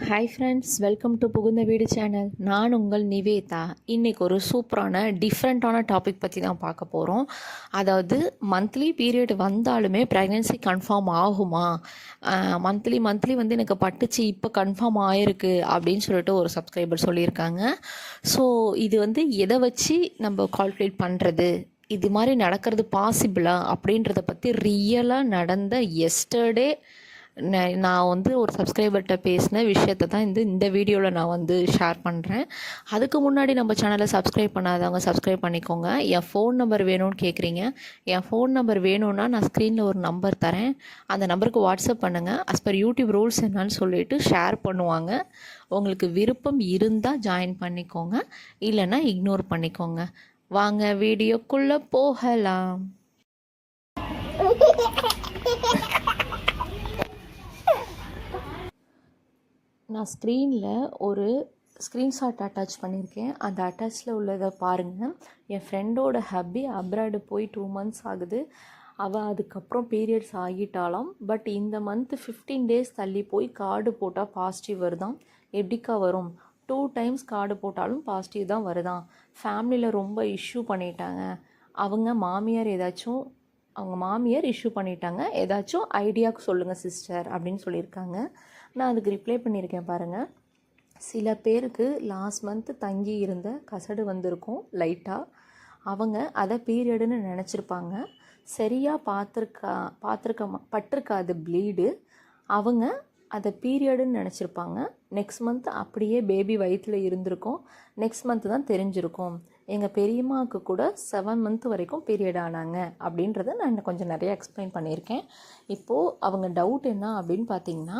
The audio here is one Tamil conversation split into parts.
ஹாய் ஃப்ரெண்ட்ஸ், வெல்கம் டு புகுந்த வீடு சேனல். நான் உங்கள் நிவேதா. இன்றைக்கி ஒரு சூப்பரான டிஃப்ரெண்ட்டான டாபிக் பற்றி தான் பார்க்க போகிறோம். அதாவது மந்த்லி பீரியட் வந்தாலுமே ப்ரெக்னென்சி கன்ஃபார்ம் ஆகுமா, மந்த்லி வந்து எனக்கு பட்டுச்சு இப்போ கன்ஃபார்ம் ஆகிருக்கு அப்படின்னு சொல்லிட்டு ஒரு சப்ஸ்கிரைபர் சொல்லியிருக்காங்க. ஸோ இது வந்து எதை வச்சு நம்ம கால்குலேட் பண்ணுறது, இது மாதிரி நடக்கிறது பாசிபிளா அப்படின்றத பற்றி ரியலாக நடந்த எஸ்டர்டே நான் வந்து ஒரு சப்ஸ்கிரைபர்கிட்ட பேசின விஷயத்தை தான் இந்த வீடியோவில் நான் வந்து ஷேர் பண்ணுறேன். அதுக்கு முன்னாடி நம்ம சேனலை சப்ஸ்கிரைப் பண்ணாதவங்க சப்ஸ்கிரைப் பண்ணிக்கோங்க. என் ஃபோன் நம்பர் வேணும்னு கேட்குறீங்க. என் ஃபோன் நம்பர் வேணும்னா நான் ஸ்க்ரீனில் ஒரு நம்பர் தரேன். அந்த நம்பருக்கு வாட்ஸ்அப் பண்ணுங்கள். அஸ் பர் யூடியூப் ரூல்ஸ் என்னன்னு சொல்லிட்டு ஷேர் பண்ணுவாங்க. உங்களுக்கு விருப்பம் இருந்தால் ஜாயின் பண்ணிக்கோங்க, இல்லைன்னா இக்னோர் பண்ணிக்கோங்க. வாங்க வீடியோக்குள்ளே போகலாம். நான் ஸ்க்ரீனில் ஒரு ஸ்க்ரீன்ஷாட் அட்டாச் பண்ணியிருக்கேன். அந்த அட்டாச்சில் உள்ளதை பாருங்கள். என் ஃப்ரெண்டோட ஹப்பி அப்ராடு போய் 2 months ஆகுது. அவள் அதுக்கப்புறம் பீரியட்ஸ் ஆகிட்டாலாம். பட் இந்த மந்த்து 15 days தள்ளி போய் கார்டு போட்டால் பாசிட்டிவ் வருதான். எப்படிக்கா வரும்? 2 times கார்டு போட்டாலும் பாசிட்டிவ் தான் வருதான். ஃபேமிலியில் ரொம்ப இஷ்யூ பண்ணிட்டாங்க. அவங்க மாமியார் இஷ்யூ பண்ணிட்டாங்க. ஏதாச்சும் ஐடியாவுக்கு சொல்லுங்கள் சிஸ்டர் அப்படின்னு சொல்லியிருக்காங்க. நான் அதுக்கு ரிப்ளை பண்ணியிருக்கேன் பாருங்கள். சில பேருக்கு லாஸ்ட் மந்த்து தங்கி இருந்த கசடு வந்திருக்கும் லைட்டாக. அவங்க அதை பீரியடுன்னு நினச்சிருப்பாங்க. சரியாக பட்டிருக்காது ப்ளீடு. அவங்க அதை பீரியடுன்னு நினச்சிருப்பாங்க. நெக்ஸ்ட் மந்த் அப்படியே பேபி வயிற்றில் இருந்திருக்கும். நெக்ஸ்ட் மந்த்து தான் தெரிஞ்சிருக்கும். எங்கள் பெரியம்மாவுக்கு கூட 7 month வரைக்கும் பீரியட் ஆனாங்க அப்படின்றத நான் இன்னும் கொஞ்சம் நிறையா எக்ஸ்பிளைன் பண்ணியிருக்கேன். இப்போது அவங்க டவுட் என்ன அப்படின்னு பார்த்தீங்கன்னா,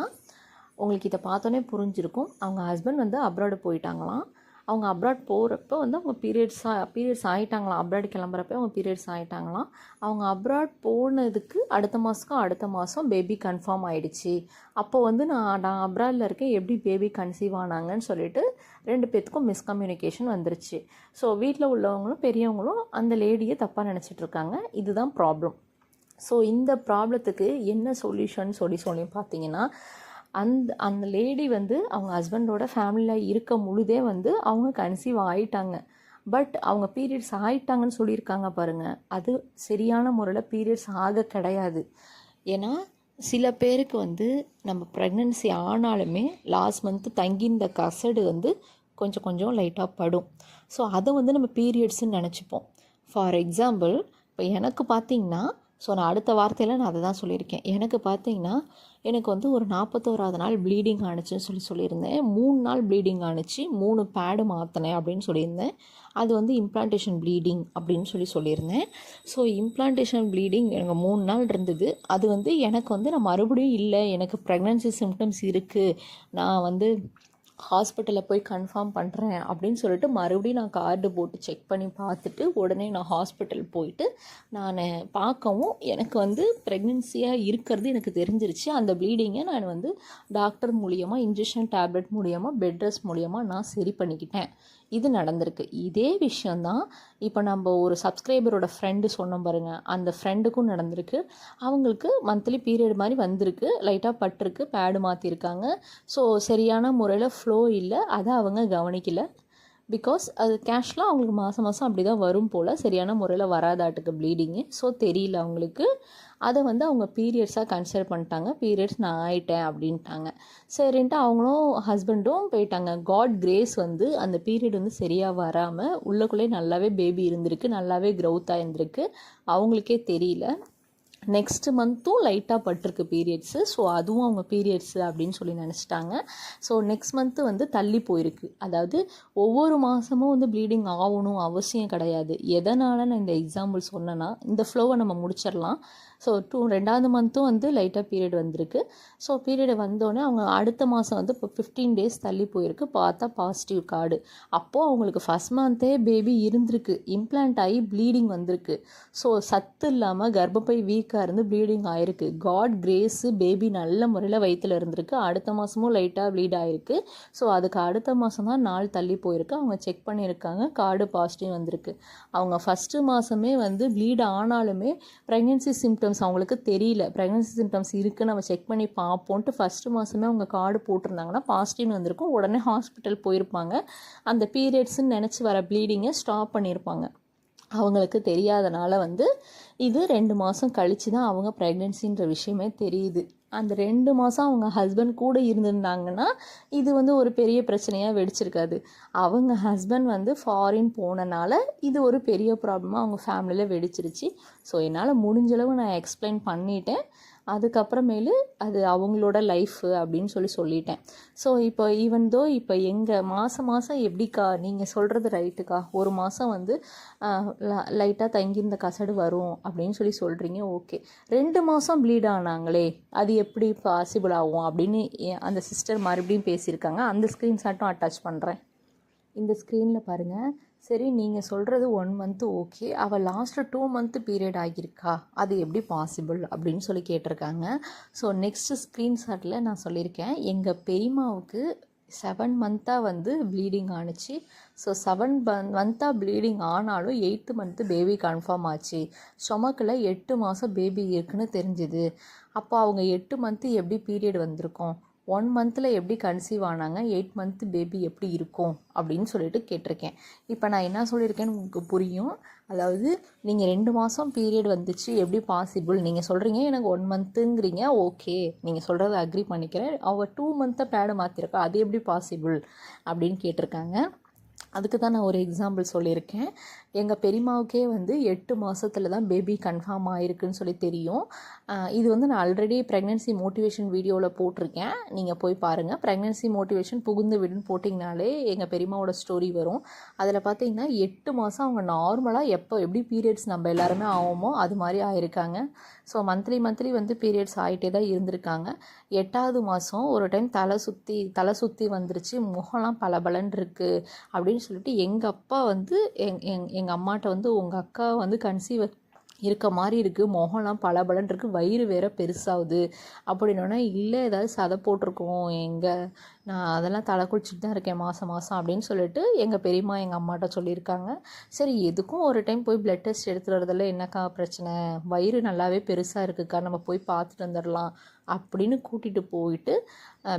உங்களுக்கு இதை பார்த்தோன்னே புரிஞ்சிருக்கும். அவங்க ஹஸ்பண்ட் வந்து அப்ராடு போயிட்டாங்களாம். அவங்க அப்ராட் போகிறப்ப வந்து அவங்க பீரியட்ஸ் ஆகிட்டாங்களாம். அப்ராடு கிளம்புறப்ப அவங்க பீரியட்ஸ் ஆகிட்டாங்களாம். அவங்க அப்ராட் போனதுக்கு அடுத்த மாதம் பேபி கன்ஃபார்ம் ஆகிடுச்சு. அப்போ வந்து நான் அப்ராடில் இருக்கேன், எப்படி பேபி கன்சீவ் ஆனாங்கன்னு சொல்லிட்டு 2 பேத்துக்கும் மிஸ்கம்யூனிகேஷன் வந்துருச்சு. ஸோ வீட்டில் உள்ளவங்களும் பெரியவங்களும் அந்த லேடியை தப்பாக நினச்சிட்ருக்காங்க. இதுதான் ப்ராப்ளம். ஸோ இந்த ப்ராப்ளத்துக்கு என்ன சொல்யூஷன் சொல்லி பார்த்தீங்கன்னா, அந்த லேடி வந்து அவங்க ஹஸ்பண்டோட ஃபேமிலியில் இருக்க முழுதே வந்து அவங்க கன்சீவ் ஆகிட்டாங்க. பட் அவங்க பீரியட்ஸ் ஆகிட்டாங்கன்னு சொல்லியிருக்காங்க பாருங்கள். அது சரியான முறையில் பீரியட்ஸ் ஆக கிடையாது. ஏன்னா சில பேருக்கு வந்து நம்ம ப்ரெக்னென்சி ஆனாலுமே லாஸ்ட் மந்த்து தங்கியிருந்த கசடு வந்து கொஞ்சம் லைட்டாக படும். ஸோ அதை வந்து நம்ம பீரியட்ஸ்ன்னு நினச்சிப்போம். ஃபார் எக்ஸாம்பிள், இப்போ எனக்கு பார்த்திங்கன்னா, ஸோ நான் அடுத்த வார்த்தையில் நான் அதை தான் சொல்லியிருக்கேன். எனக்கு பார்த்திங்கன்னா, எனக்கு வந்து ஒரு 41வது நாள் ப்ளீடிங் ஆணுச்சுன்னு சொல்லியிருந்தேன். 3 நாள் ப்ளீடிங் ஆணுச்சு. 3 பேடு மாற்றினேன் அப்படின்னு சொல்லியிருந்தேன். அது வந்து இம்ப்ளான்டேஷன் ப்ளீடிங் அப்படின்னு சொல்லியிருந்தேன். ஸோ இம்ப்ளான்டேஷன் ப்ளீடிங் எனக்கு 3 நாள் இருந்தது. அது வந்து எனக்கு வந்து நான் மறுபடியும் இல்லை, எனக்கு ப்ரெக்னன்சி சிம்டம்ஸ் இருக்குது, நான் வந்து ஹாஸ்பிட்டலில் போய் கன்ஃபார்ம் பண்ணுறேன் அப்படின்னு சொல்லிட்டு மறுபடியும் நான் கார்டு போட்டு செக் பண்ணி பார்த்துட்டு உடனே நான் ஹாஸ்பிட்டல் போயிட்டு நான் பார்க்கவும் எனக்கு வந்து ப்ரெக்னென்சியாக இருக்கிறது எனக்கு தெரிஞ்சிருச்சு. அந்த ப்ளீடிங்கை நான் வந்து டாக்டர் மூலியமாக, இன்ஜெக்ஷன் டேப்லெட் மூலியமாக, பெட் ரெஸ்ட் மூலியமாக நான் சரி பண்ணிக்கிட்டேன். இது நடந்திருக்கு. இதே விஷயந்தான் இப்போ நம்ம ஒரு சப்ஸ்கிரைபரோட ஃப்ரெண்டு சொன்னோம் பாருங்கள், அந்த ஃப்ரெண்டுக்கும் நடந்திருக்கு. அவங்களுக்கு மந்த்லி பீரியட் மாதிரி வந்திருக்கு, லைட்டாக பட்டிருக்கு, பேடு மாற்றிருக்காங்க. ஸோ சரியான முறையில் ஃப்ளோ இல்லை, அதை அவங்க கவனிக்கலை. பிகாஸ் அது கேஷ்லாம் அவங்களுக்கு மாதம் அப்படி தான் வரும் போல், சரியான முறையில் வராதாட்டுக்கு ப்ளீடிங்கு. ஸோ தெரியல அவங்களுக்கு. அதை வந்து அவங்க பீரியட்ஸாக கன்சிடர் பண்ணிட்டாங்க. பீரியட்ஸ் நான் ஆகிட்டேன் அப்படின்ட்டாங்க. சரின்ட்டு அவங்களும் ஹஸ்பண்டும் போயிட்டாங்க. காட் கிரேஸ் வந்து அந்த பீரியட் வந்து சரியாக வராமல் உள்ளக்குள்ளே நல்லாவே பேபி இருந்திருக்கு, நல்லாவே க்ரௌத்தாக இருந்திருக்கு. அவங்களுக்கே தெரியல. நெக்ஸ்ட்டு மந்த்தும் லைட்டாக பட்டிருக்கு பீரியட்ஸு. ஸோ அதுவும் அவங்க பீரியட்ஸு அப்படின்னு சொல்லி நினச்சிட்டாங்க. ஸோ நெக்ஸ்ட் மந்த்து வந்து தள்ளி போயிருக்கு. அதாவது ஒவ்வொரு மாதமும் வந்து ப்ளீடிங் ஆகணும் அவசியம் கிடையாது. எதனால் நான் இந்த எக்ஸாம்பிள் சொன்னேன்னா, இந்த ஃப்ளோவை நம்ம முடிச்சிடலாம். ஸோ 2வது மந்த்தும் வந்து லைட்டாக பீரியட் வந்திருக்கு. ஸோ பீரியட் வந்தோடனே அவங்க அடுத்த மாதம் வந்து இப்போ 15 days தள்ளி போயிருக்கு. பார்த்தா பாசிட்டிவ் கார்டு. அப்போது அவங்களுக்கு ஃபஸ்ட் மந்த்தே பேபி இருந்திருக்கு, இம்ப்ளான்ட் ஆகி ப்ளீடிங் வந்திருக்கு. ஸோ சத்து இல்லாமல் கர்ப்பப்பை வீக்காக இருந்து ப்ளீடிங் ஆகிருக்கு. காட் கிரேஸு, பேபி நல்ல முறையில் வயிற்றில் இருந்திருக்கு. அடுத்த மாதமும் லைட்டாக ப்ளீட் ஆகிருக்கு. ஸோ அதுக்கு அடுத்த மாதம் தான் நாள் தள்ளி போயிருக்கு. அவங்க செக் பண்ணியிருக்காங்க, கார்டு பாசிட்டிவ் வந்திருக்கு. அவங்க ஃபஸ்ட்டு மாதமே வந்து ப்ளீட் ஆனாலுமே ப்ரெக்னென்சி சிம்டம் சிம்டம்ஸ் அவங்களுக்கு தெரியல, ப்ரெக்னன்சி சிம்டம்ஸ் இருக்குன்னு நம்ம செக் பண்ணி பார்ப்போன்ட்டு ஃபஸ்ட்டு மாதமே அவங்க கார்டு போட்டிருந்தாங்கன்னா பாசிட்டிவ்னு வந்திருக்கும். உடனே ஹாஸ்பிட்டல் போயிருப்பாங்க. அந்த பீரியட்ஸ்ன்னு நினச்சி வர ப்ளீடிங்கை ஸ்டாப் பண்ணியிருப்பாங்க. அவங்களுக்கு தெரியாதனால இது 2 மாதம் கழித்து தான் அவங்க ப்ரெக்னென்சின்ற விஷயமே தெரியுது. அந்த 2 மாதம் அவங்க ஹஸ்பண்ட் கூட இருந்திருந்தாங்கன்னா இது ஒரு பெரிய பிரச்சனையாக வெடிச்சிருக்காது. அவங்க ஹஸ்பண்ட் ஃபாரின் போனனால இது ஒரு பெரிய ப்ராப்ளமாக அவங்க ஃபேமிலியில் வெடிச்சிருச்சு. ஸோ என்னால் முடிஞ்சளவு நான் எக்ஸ்பிளைன் பண்ணிட்டேன். அதுக்கப்புறமேலு அது அவங்களோட லைஃபு அப்படின்னு சொல்லிட்டேன். ஸோ இப்போ இப்போ எங்கள் மாதம் எப்படிக்கா நீங்கள் சொல்கிறது ரைட்டுக்கா, ஒரு மாதம் லைட்டாக தங்கியிருந்த கசடு வரும் அப்படின்னு சொல்கிறீங்க, ஓகே. 2 மாதம் ப்ளீட் ஆனாங்களே அது எப்படி பாசிபிள் ஆகும் அப்படின்னு அந்த சிஸ்டர் மறுபடியும் பேசியிருக்காங்க. அந்த ஸ்க்ரீன்ஷாட்டும் அட்டாச் பண்ணுறேன். இந்த ஸ்க்ரீனில் பாருங்கள். சரி, நீங்கள் சொல்கிறது 1 மந்த்து ஓகே, அவள் லாஸ்ட்டு 2 மந்த்து பீரியட் ஆகியிருக்கா, அது எப்படி பாசிபிள் அப்படின்னு கேட்டிருக்காங்க. ஸோ நெக்ஸ்ட்டு ஸ்க்ரீன்ஷாட்டில் நான் சொல்லியிருக்கேன், எங்கள் பெரியம்மாவுக்கு 7 மந்த்தாக ப்ளீடிங் ஆணுச்சு. ஸோ 7 மந்த்தாக ப்ளீடிங் ஆனாலும் 8th மந்த்து பேபி கன்ஃபார்ம் ஆச்சு. ஸ்டொமக்கில் 8 மாதம் பேபி இருக்குன்னு தெரிஞ்சுது. அப்போ அவங்க 8 மந்த்து எப்படி பீரியட் வந்திருக்கோம், 1 மந்தில் எப்படி கன்சீவ் ஆனாங்க, 8 மந்த்து பேபி எப்படி இருக்கும் அப்படின்னு கேட்டிருக்கேன். இப்போ நான் என்ன சொல்லியிருக்கேன்னு உங்களுக்கு புரியும். அதாவது நீங்கள் 2 மாதம் பீரியட் வந்துச்சு எப்படி பாசிபிள், நீங்கள் சொல்கிறீங்க எனக்கு 1 மந்த்துங்கிறீங்க, ஓகே, நீங்கள் சொல்கிறத அக்ரி பண்ணிக்கிறேன். அவள் 2 மந்த்தை பேடை மாற்றிருக்கா, அது எப்படி பாசிபிள் அப்படின்னு கேட்டிருக்காங்க. அதுக்கு தான் நான் ஒரு எக்ஸாம்பிள் சொல்லியிருக்கேன். எங்கள் பெரியம்மாவுக்கே 8 மாதத்துல தான் பேபி கன்ஃபார்ம் ஆகிருக்குன்னு தெரியும். இது நான் ஆல்ரெடி ப்ரெக்னென்சி மோட்டிவேஷன் வீடியோவில் போட்டிருக்கேன், நீங்கள் போய் பாருங்கள். ப்ரெக்னென்சி மோட்டிவேஷன் புகுந்து விடுன்னு போட்டிங்கனாலே எங்கள் பெரியம்மாவோட ஸ்டோரி வரும். அதில் பார்த்தீங்கன்னா 8 மாதம் அவங்க நார்மலாக எப்படி பீரியட்ஸ் நம்ம எல்லாருமே ஆகுமோ அது மாதிரி ஆயிருக்காங்க. ஸோ மந்த்லி பீரியட்ஸ் ஆகிட்டே தான் இருந்திருக்காங்க. 8வது மாதம் ஒரு டைம் தலை சுற்றி வந்துருச்சு, முகம்லாம் பலபலன்னு இருக்குது அப்படின்னு சொல்லிட்டு எங்கள் அப்பா எங்கள் அம்மாட்ட உங்கள் அக்கா கன்சீவ் இருக்க மாதிரி இருக்குது, முகம்லாம் பலபலன்னு இருக்குது, வயிறு வேறு பெருசாகுது அப்படின்னோடனே, இல்லை ஏதாவது சதை போட்டிருக்கோம், நான் அதெல்லாம் தலை குளிச்சுட்டு தான் இருக்கேன் மாதம் அப்படின்னு சொல்லிட்டு எங்கள் பெரியம்மா எங்கள் அம்மாட்ட சொல்லியிருக்காங்க. சரி, எதுக்கும் ஒரு டைம் போய் பிளட் டெஸ்ட் எடுத்துகிட்டு வரதில் என்னக்கா பிரச்சனை, வயிறு நல்லாவே பெருசாக இருக்குக்கா, நம்ம போய் பார்த்துட்டு வந்துடலாம் அப்படின்னு கூட்டிகிட்டு போயிட்டு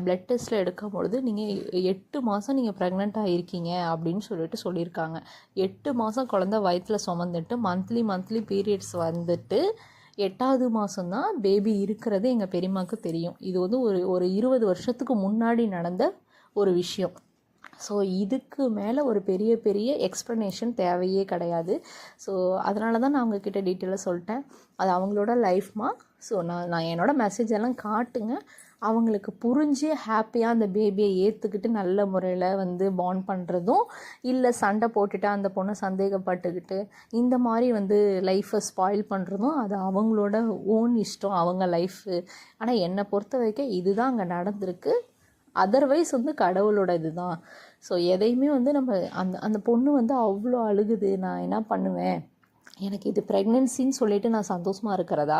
பிளட் டெஸ்ட்டில் எடுக்கும் பொழுது நீங்கள் 8 மாதம் நீங்கள் ப்ரெக்னெண்ட்டாக இருக்கீங்க அப்படின்னு சொல்லியிருக்காங்க. 8 மாதம் குழந்த வயிற்றில் சுமந்துட்டு மந்த்லி பீரியட்ஸ் 8வது மாதம்தான் பேபி இருக்கிறது எங்கள் பெரியம்மாவுக்கு தெரியும். இது ஒரு 20 வருஷத்துக்கு முன்னாடி நடந்த ஒரு விஷயம். ஸோ இதுக்கு மேலே ஒரு பெரிய எக்ஸ்ப்ளனேஷன் தேவையே கிடையாது. ஸோ அதனால தான் நான் அவங்கக்கிட்ட டீட்டெயிலாக சொல்லிட்டேன், அது அவங்களோட லைஃப்மா. ஸோ நான் என்னோடய மெசேஜ் எல்லாம் காட்டுங்க, அவங்களுக்கு புரிஞ்சு ஹாப்பியாக அந்த பேபியை ஏற்றுக்கிட்டு நல்ல முறையில் பாண்ட் பண்ணுறதும், இல்லை சண்டை போட்டுட்டு அந்த பொண்ணை சந்தேகப்பட்டுக்கிட்டு இந்த மாதிரி லைஃப்பை ஸ்பாயில் பண்ணுறதும் அது அவங்களோட ஓன் இஷ்டம், அவங்க லைஃபு. ஆனால் என்னை பொறுத்த வரைக்கும் இதுதான் அங்கே நடந்திருக்கு. அதர்வைஸ் கடவுளோட இதுதான். ஸோ எதையுமே நம்ம அந்த பொண்ணு அவ்வளோ அழுகுது, நான் என்ன பண்ணுவேன், எனக்கு இது ப்ரெக்னென்சின்னு சொல்லிட்டு நான் சந்தோஷமாக இருக்கிறதா,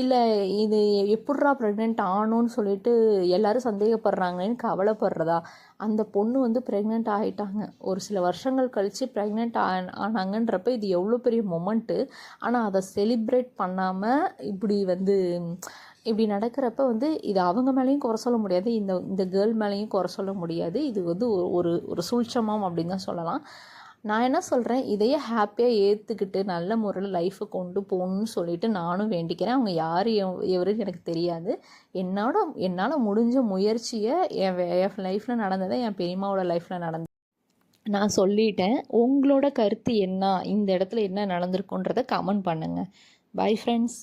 இல்லை இது எப்பட்றா ப்ரெக்னென்ட் ஆனோன்னு சொல்லிட்டு எல்லோரும் சந்தேகப்படுறாங்கன்னு கவலைப்படுறதா. அந்த பொண்ணு ப்ரெக்னென்ட் ஆகிட்டாங்க, ஒரு சில வருஷங்கள் கழித்து ப்ரெக்னென்ட் ஆனாங்கன்றப்ப இது எவ்வளோ பெரிய மொமெண்ட்டு. ஆனால் அதை செலிப்ரேட் பண்ணாமல் இப்படி நடக்கிறப்ப இது அவங்க மேலேயும் குறை சொல்ல முடியாது, இந்த கேர்ள் மேலேயும் குறை சொல்ல முடியாது. இது ஒரு சூழ்ச்சமாம் அப்படின்னு தான் சொல்லலாம். நான் என்ன சொல்கிறேன், இதையே ஹாப்பியாக ஏற்றுக்கிட்டு நல்ல முறையில் லைஃப்பை கொண்டு போகணுன்னு சொல்லிட்டு நானும் வேண்டிக்கிறேன். அவங்க யார் எவருன்னு எனக்கு தெரியாது. என்னால் முடிஞ்ச முயற்சியை என் லைஃப்பில் நடந்ததை என் பெரியம்மாவோட லைஃப்பில் நடந்தது நான் சொல்லிட்டேன். உங்களோட கருத்து என்ன, இந்த இடத்துல என்ன நடந்திருக்குன்றதை கமெண்ட் பண்ணுங்கள். Bye friends.